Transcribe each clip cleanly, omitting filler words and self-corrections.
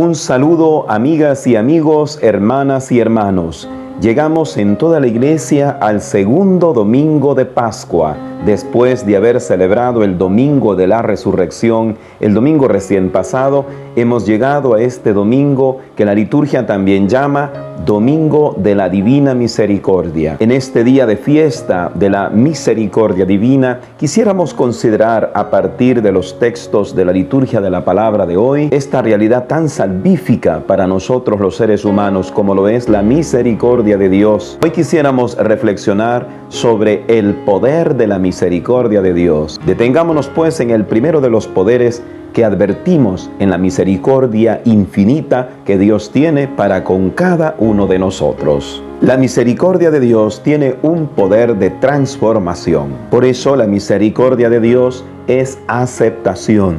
Un saludo, amigas y amigos, hermanas y hermanos. Llegamos en toda la iglesia al segundo domingo de Pascua, después de haber celebrado el domingo de la resurrección, el domingo recién pasado. Hemos llegado a este domingo que la liturgia también llama Domingo de la Divina Misericordia. En este día de fiesta de la misericordia divina, quisiéramos considerar a partir de los textos de la liturgia de la palabra de hoy, esta realidad tan salvífica para nosotros los seres humanos como lo es la misericordia de Dios. Hoy quisiéramos reflexionar sobre el poder de la misericordia de Dios. Detengámonos pues en el primero de los poderes que advertimos, en la misericordia infinita que Dios tiene para con cada uno de nosotros. La misericordia de Dios tiene un poder de transformación. Por eso la misericordia de Dios es aceptación.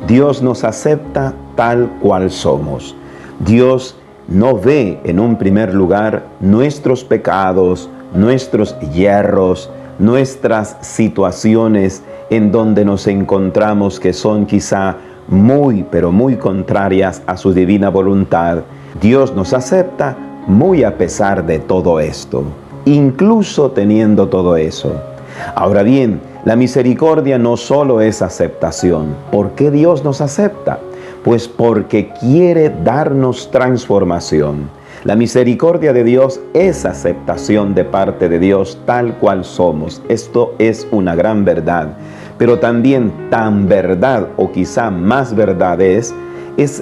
Dios nos acepta tal cual somos. Dios no ve en un primer lugar nuestros pecados, nuestros yerros, nuestras situaciones en donde nos encontramos que son quizá muy, pero muy contrarias a su divina voluntad. Dios nos acepta muy a pesar de todo esto, incluso teniendo todo eso. Ahora bien, la misericordia no solo es aceptación. ¿Por qué Dios nos acepta? Pues porque quiere darnos transformación. La misericordia de Dios es aceptación de parte de Dios tal cual somos. Esto es una gran verdad. Pero también tan verdad, o quizá más verdad es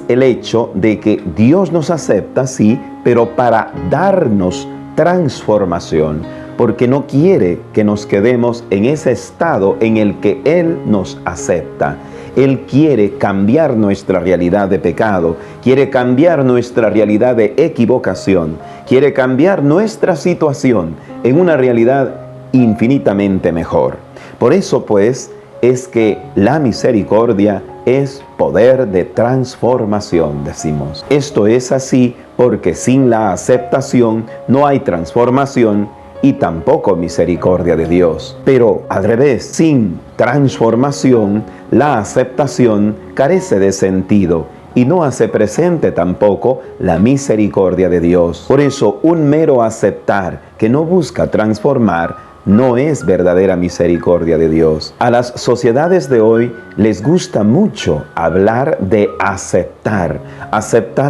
el hecho de que Dios nos acepta, sí, pero para darnos transformación, porque no quiere que nos quedemos en ese estado en el que Él nos acepta. Él quiere cambiar nuestra realidad de pecado, quiere cambiar nuestra realidad de equivocación, quiere cambiar nuestra situación en una realidad infinitamente mejor. Por eso, pues, es que la misericordia es poder de transformación, decimos. Esto es así porque sin la aceptación no hay transformación y tampoco misericordia de Dios. Pero al revés, sin transformación, la aceptación carece de sentido y no hace presente tampoco la misericordia de Dios. Por eso, un mero aceptar que no busca transformar no es verdadera misericordia de Dios. A las sociedades de hoy les gusta mucho hablar de aceptar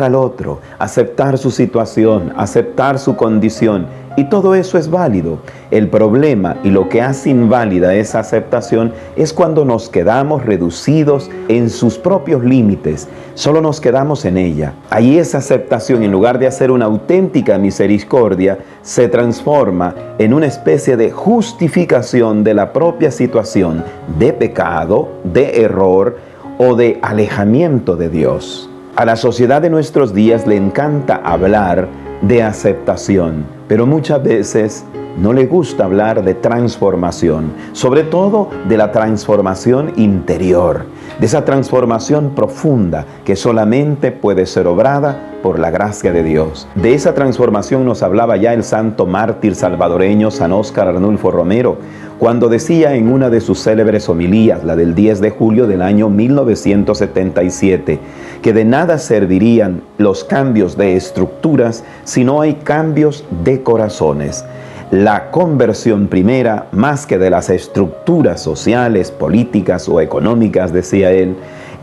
al otro, aceptar su situación, aceptar su condición. Y todo eso es válido. El problema y lo que hace inválida esa aceptación es cuando nos quedamos reducidos en sus propios límites. Solo nos quedamos en ella. Ahí esa aceptación, en lugar de hacer una auténtica misericordia, se transforma en una especie de justificación de la propia situación de pecado, de error o de alejamiento de Dios. A la sociedad de nuestros días le encanta hablar de aceptación, pero muchas veces no le gusta hablar de transformación, sobre todo de la transformación interior, de esa transformación profunda que solamente puede ser obrada por la gracia de Dios. De esa transformación nos hablaba ya el santo mártir salvadoreño San Óscar Arnulfo Romero, cuando decía en una de sus célebres homilías, la del 10 de julio del año 1977, que de nada servirían los cambios de estructuras si no hay cambios de corazones. La conversión primera, más que de las estructuras sociales, políticas o económicas, decía él,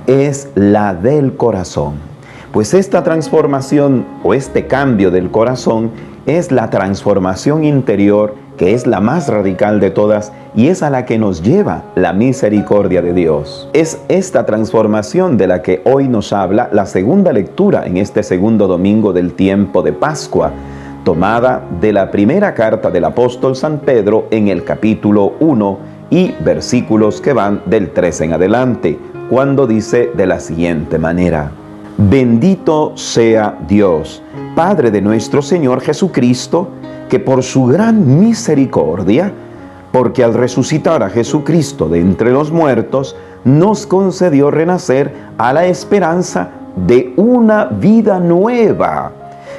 es la del corazón. Pues esta transformación o este cambio del corazón es la transformación interior que es la más radical de todas y es a la que nos lleva la misericordia de Dios. Es esta transformación de la que hoy nos habla la segunda lectura en este segundo domingo del tiempo de Pascua, tomada de la primera carta del apóstol San Pedro en el capítulo 1 y versículos que van del 3 en adelante, cuando dice de la siguiente manera: Bendito sea Dios, Padre de nuestro Señor Jesucristo, que por su gran misericordia, porque al resucitar a Jesucristo de entre los muertos, nos concedió renacer a la esperanza de una vida nueva,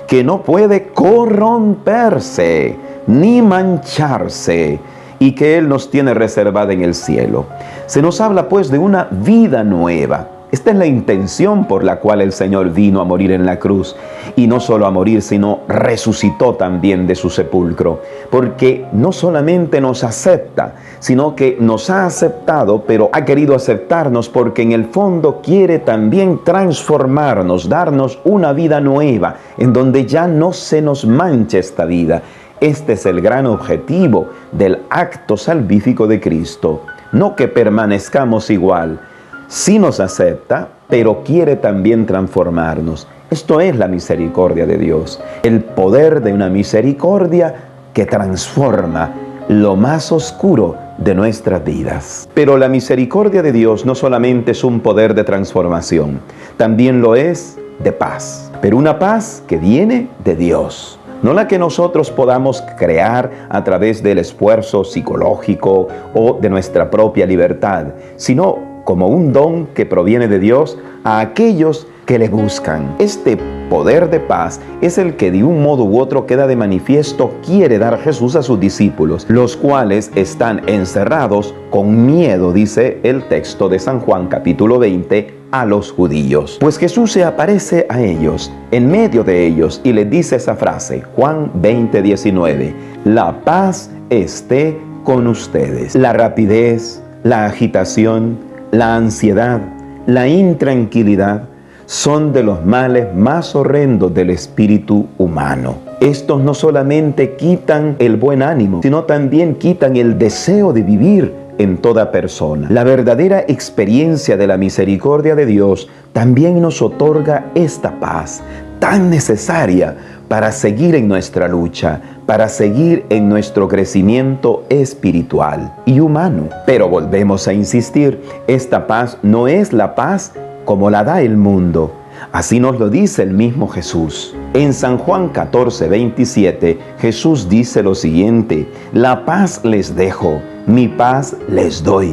que no puede corromperse ni mancharse, y que Él nos tiene reservada en el cielo. Se nos habla pues de una vida nueva. Esta es la intención por la cual el Señor vino a morir en la cruz. Y no solo a morir, sino resucitó también de su sepulcro. Porque no solamente nos acepta, sino que nos ha aceptado, pero ha querido aceptarnos porque en el fondo quiere también transformarnos, darnos una vida nueva, en donde ya no se nos manche esta vida. Este es el gran objetivo del acto salvífico de Cristo. No que permanezcamos igual. Sí nos acepta, pero quiere también transformarnos. Esto es la misericordia de Dios. El poder de una misericordia que transforma lo más oscuro de nuestras vidas. Pero la misericordia de Dios no solamente es un poder de transformación, también lo es de paz. Pero una paz que viene de Dios. No la que nosotros podamos crear a través del esfuerzo psicológico o de nuestra propia libertad, sino como un don que proviene de Dios a aquellos que le buscan. Este poder de paz es el que de un modo u otro queda de manifiesto quiere dar Jesús a sus discípulos, los cuales están encerrados con miedo, dice el texto de San Juan capítulo 20, a los judíos. Pues Jesús se aparece a ellos, en medio de ellos, y les dice esa frase, Juan 20, 19, la paz esté con ustedes. La rapidez, la agitación, la ansiedad, la intranquilidad son de los males más horrendos del espíritu humano. Estos no solamente quitan el buen ánimo, sino también quitan el deseo de vivir en toda persona. La verdadera experiencia de la misericordia de Dios también nos otorga esta paz tan necesaria para seguir en nuestra lucha, para seguir en nuestro crecimiento espiritual y humano. Pero volvemos a insistir, esta paz no es la paz como la da el mundo. Así nos lo dice el mismo Jesús. En San Juan 14, 27, Jesús dice lo siguiente, la paz les dejo, mi paz les doy.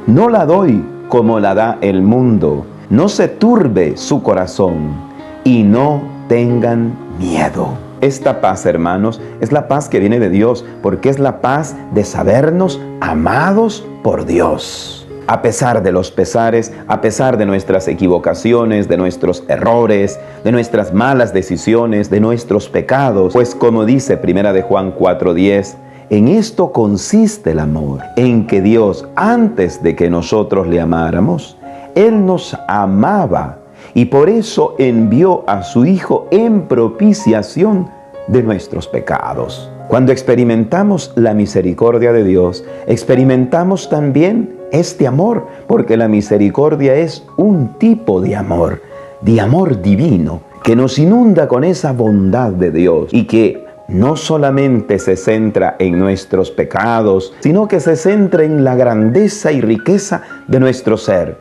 No la doy como la da el mundo. No se turbe su corazón y no tengan miedo. Esta paz, hermanos, es la paz que viene de Dios, porque es la paz de sabernos amados por Dios. A pesar de los pesares, a pesar de nuestras equivocaciones, de nuestros errores, de nuestras malas decisiones, de nuestros pecados, pues como dice 1 de Juan 4:10, en esto consiste el amor, en que Dios, antes de que nosotros le amáramos, Él nos amaba y por eso envió a su Hijo en propiciación de nuestros pecados. Cuando experimentamos la misericordia de Dios, experimentamos también este amor, porque la misericordia es un tipo de amor divino, que nos inunda con esa bondad de Dios y que no solamente se centra en nuestros pecados, sino que se centra en la grandeza y riqueza de nuestro ser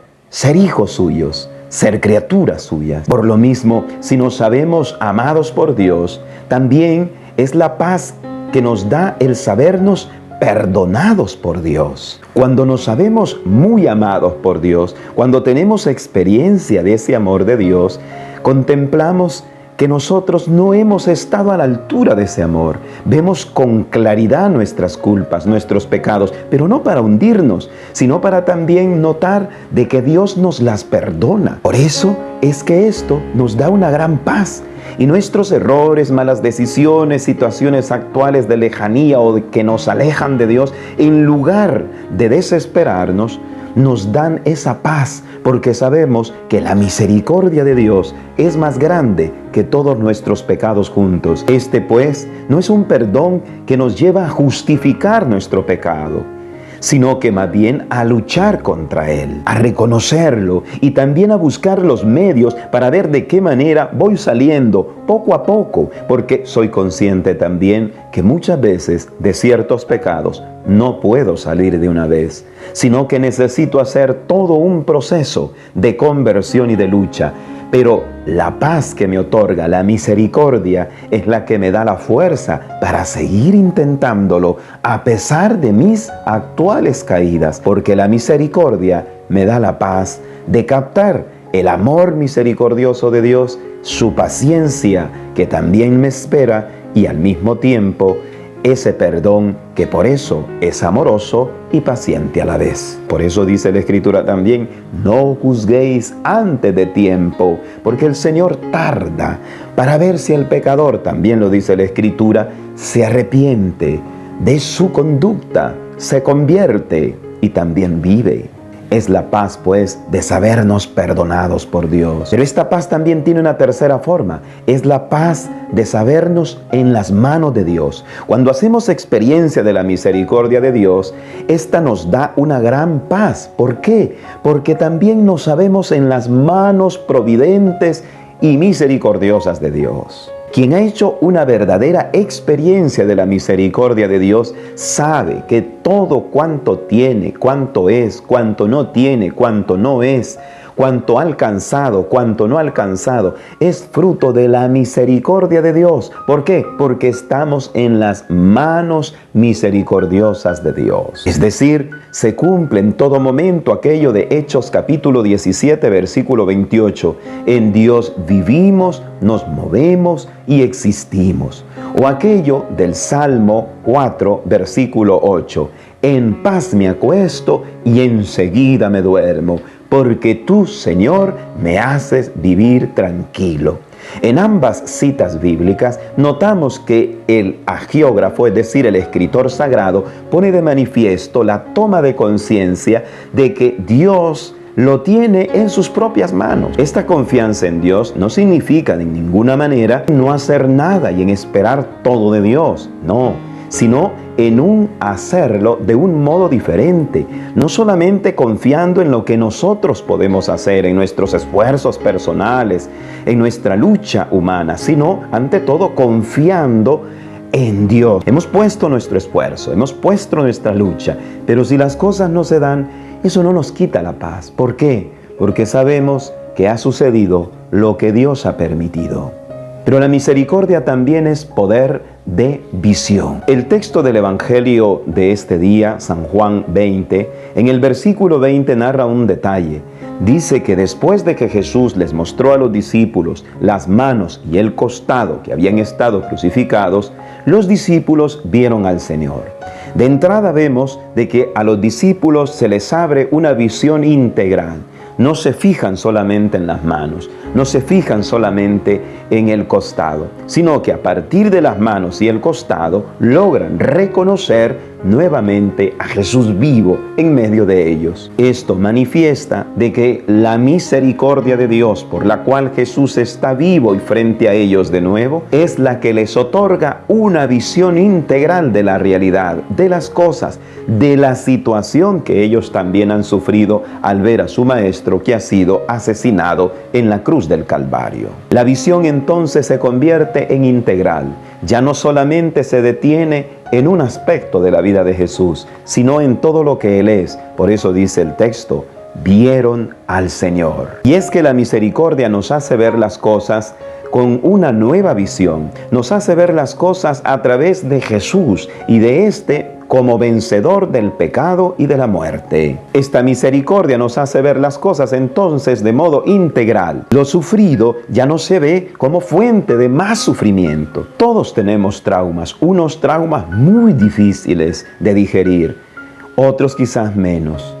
hijos suyos, ser criaturas suyas. Por lo mismo, si nos sabemos amados por Dios, también es la paz que nos da el sabernos perdonados por Dios. Cuando nos sabemos muy amados por Dios, cuando tenemos experiencia de ese amor de Dios, contemplamos que nosotros no hemos estado a la altura de ese amor. Vemos con claridad nuestras culpas, nuestros pecados, pero no para hundirnos, sino para también notar de que Dios nos las perdona. Por eso es que esto nos da una gran paz. Y nuestros errores, malas decisiones, situaciones actuales de lejanía o de que nos alejan de Dios, en lugar de desesperarnos, nos dan esa paz, porque sabemos que la misericordia de Dios es más grande que todos nuestros pecados juntos. Este, pues, no es un perdón que nos lleva a justificar nuestro pecado, sino que más bien a luchar contra él, a reconocerlo y también a buscar los medios para ver de qué manera voy saliendo poco a poco, porque soy consciente también que muchas veces de ciertos pecados no puedo salir de una vez, sino que necesito hacer todo un proceso de conversión y de lucha. Pero la paz que me otorga la misericordia es la que me da la fuerza para seguir intentándolo a pesar de mis actuales caídas, porque la misericordia me da la paz de captar el amor misericordioso de Dios, su paciencia que también me espera y al mismo tiempo ese perdón que por eso es amoroso y paciente a la vez. Por eso dice la Escritura también, no juzguéis antes de tiempo, porque el Señor tarda para ver si el pecador, también lo dice la Escritura, se arrepiente de su conducta, se convierte y también vive. Es la paz, pues, de sabernos perdonados por Dios. Pero esta paz también tiene una tercera forma. Es la paz de sabernos en las manos de Dios. Cuando hacemos experiencia de la misericordia de Dios, esta nos da una gran paz. ¿Por qué? Porque también nos sabemos en las manos providentes y misericordiosas de Dios. Quien ha hecho una verdadera experiencia de la misericordia de Dios sabe que todo cuanto tiene, cuanto es, cuanto no tiene, cuanto no es, cuanto ha alcanzado, cuanto no ha alcanzado, es fruto de la misericordia de Dios. ¿Por qué? Porque estamos en las manos misericordiosas de Dios. Es decir, se cumple en todo momento aquello de Hechos capítulo 17, versículo 28. En Dios vivimos, nos movemos y existimos. O aquello del Salmo 4, versículo 8. En paz me acuesto y enseguida me duermo, porque tú, Señor, me haces vivir tranquilo. En ambas citas bíblicas notamos que el agiógrafo, es decir, el escritor sagrado, pone de manifiesto la toma de conciencia de que Dios lo tiene en sus propias manos. Esta confianza en Dios no significa de ninguna manera no hacer nada y en esperar todo de Dios, no, sino en un hacerlo de un modo diferente, no solamente confiando en lo que nosotros podemos hacer, en nuestros esfuerzos personales, en nuestra lucha humana, sino ante todo confiando en Dios. Hemos puesto nuestro esfuerzo, hemos puesto nuestra lucha, pero si las cosas no se dan, eso no nos quita la paz. ¿Por qué? Porque sabemos que ha sucedido lo que Dios ha permitido. Pero la misericordia también es poder de visión. El texto del Evangelio de este día, San Juan 20, en el versículo 20 narra un detalle. Dice que después de que Jesús les mostró a los discípulos las manos y el costado que habían estado crucificados, los discípulos vieron al Señor. De entrada vemos de que a los discípulos se les abre una visión integral. No se fijan solamente en las manos, no se fijan solamente en el costado, sino que a partir de las manos y el costado logran reconocer nuevamente a Jesús vivo en medio de ellos. Esto manifiesta de que la misericordia de Dios por la cual Jesús está vivo y frente a ellos de nuevo, es la que les otorga una visión integral de la realidad, de las cosas, de la situación que ellos también han sufrido al ver a su Maestro que ha sido asesinado en la cruz del Calvario. La visión entonces se convierte en integral. Ya no solamente se detiene en un aspecto de la vida de Jesús, sino en todo lo que Él es. Por eso dice el texto, vieron al Señor. Y es que la misericordia nos hace ver las cosas con una nueva visión. Nos hace ver las cosas a través de Jesús y de este como vencedor del pecado y de la muerte. Esta misericordia nos hace ver las cosas entonces de modo integral. Lo sufrido ya no se ve como fuente de más sufrimiento. Todos tenemos traumas, unos traumas muy difíciles de digerir, otros quizás menos.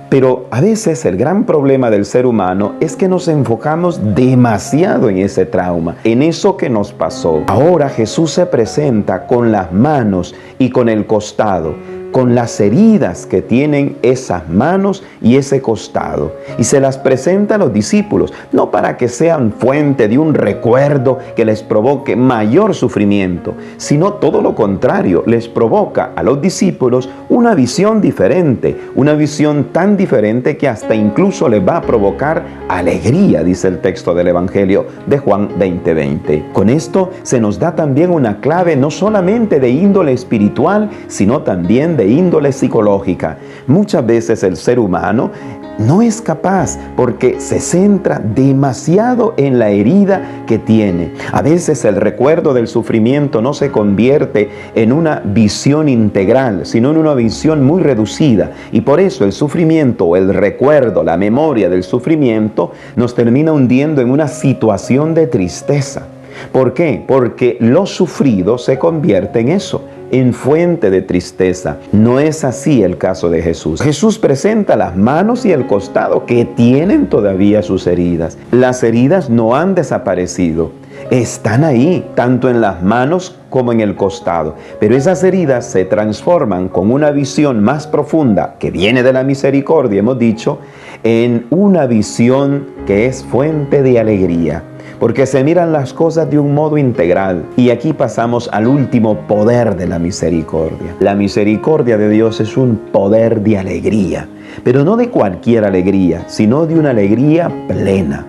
Pero a veces el gran problema del ser humano es que nos enfocamos demasiado en ese trauma, en eso que nos pasó. Ahora Jesús se presenta con las manos y con el costado, con las heridas que tienen esas manos y ese costado. Y se las presenta a los discípulos, no para que sean fuente de un recuerdo que les provoque mayor sufrimiento, sino todo lo contrario, les provoca a los discípulos una visión diferente, una visión tan diferente que hasta incluso les va a provocar alegría, dice el texto del Evangelio de Juan 20:20. Con esto se nos da también una clave no solamente de índole espiritual, sino también de índole psicológica. Muchas veces el ser humano no es capaz porque se centra demasiado en la herida que tiene. A veces el recuerdo del sufrimiento no se convierte en una visión integral, sino en una visión muy reducida. Y por eso el sufrimiento o el recuerdo, la memoria del sufrimiento nos termina hundiendo en una situación de tristeza. ¿Por qué? Porque lo sufrido se convierte en eso, en fuente de tristeza. No es así el caso de Jesús. Jesús presenta las manos y el costado que tienen todavía sus heridas. Las heridas no han desaparecido. Están ahí, tanto en las manos como en el costado. Pero esas heridas se transforman con una visión más profunda, que viene de la misericordia, hemos dicho, en una visión que es fuente de alegría. Porque se miran las cosas de un modo integral. Y aquí pasamos al último poder de la misericordia. La misericordia de Dios es un poder de alegría. Pero no de cualquier alegría, sino de una alegría plena.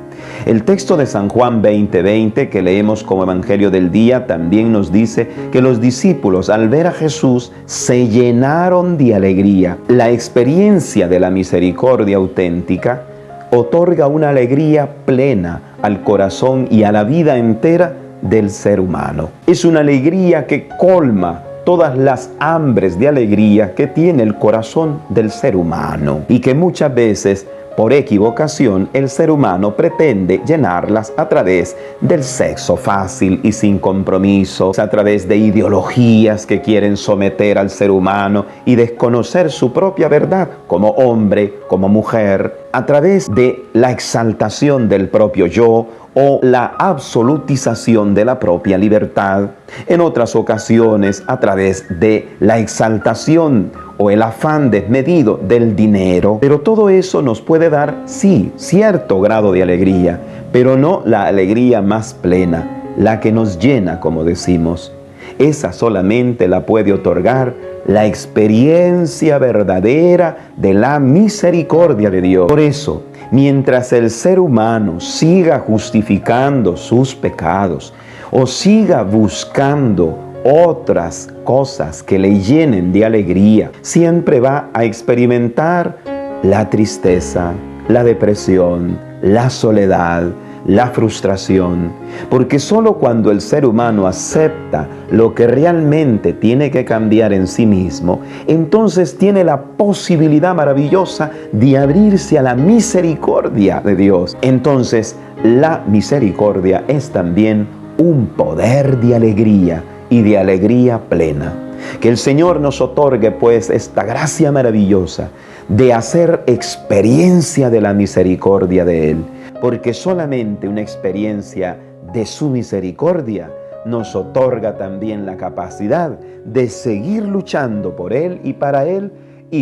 El texto de San Juan 20:20 que leemos como Evangelio del día también nos dice que los discípulos al ver a Jesús se llenaron de alegría. La experiencia de la misericordia auténtica otorga una alegría plena al corazón y a la vida entera del ser humano. Es una alegría que colma todas las hambres de alegría que tiene el corazón del ser humano y que muchas veces, por equivocación, el ser humano pretende llenarlas a través del sexo fácil y sin compromiso, a través de ideologías que quieren someter al ser humano y desconocer su propia verdad como hombre, como mujer, a través de la exaltación del propio yo o la absolutización de la propia libertad. En otras ocasiones, a través de la exaltación o el afán desmedido del dinero. Pero todo eso nos puede dar, sí, cierto grado de alegría, pero no la alegría más plena, la que nos llena, como decimos. Esa solamente la puede otorgar la experiencia verdadera de la misericordia de Dios. Por eso, mientras el ser humano siga justificando sus pecados o siga buscando otras cosas que le llenen de alegría, siempre va a experimentar la tristeza, la depresión, la soledad, la frustración, porque solo cuando el ser humano acepta lo que realmente tiene que cambiar en sí mismo, entonces tiene la posibilidad maravillosa de abrirse a la misericordia de Dios. Entonces, la misericordia es también un poder de alegría y de alegría plena. Que el Señor nos otorgue pues esta gracia maravillosa de hacer experiencia de la misericordia de Él, porque solamente una experiencia de su misericordia nos otorga también la capacidad de seguir luchando por Él y para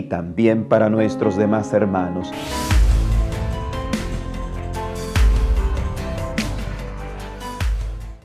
también para nuestros demás hermanos.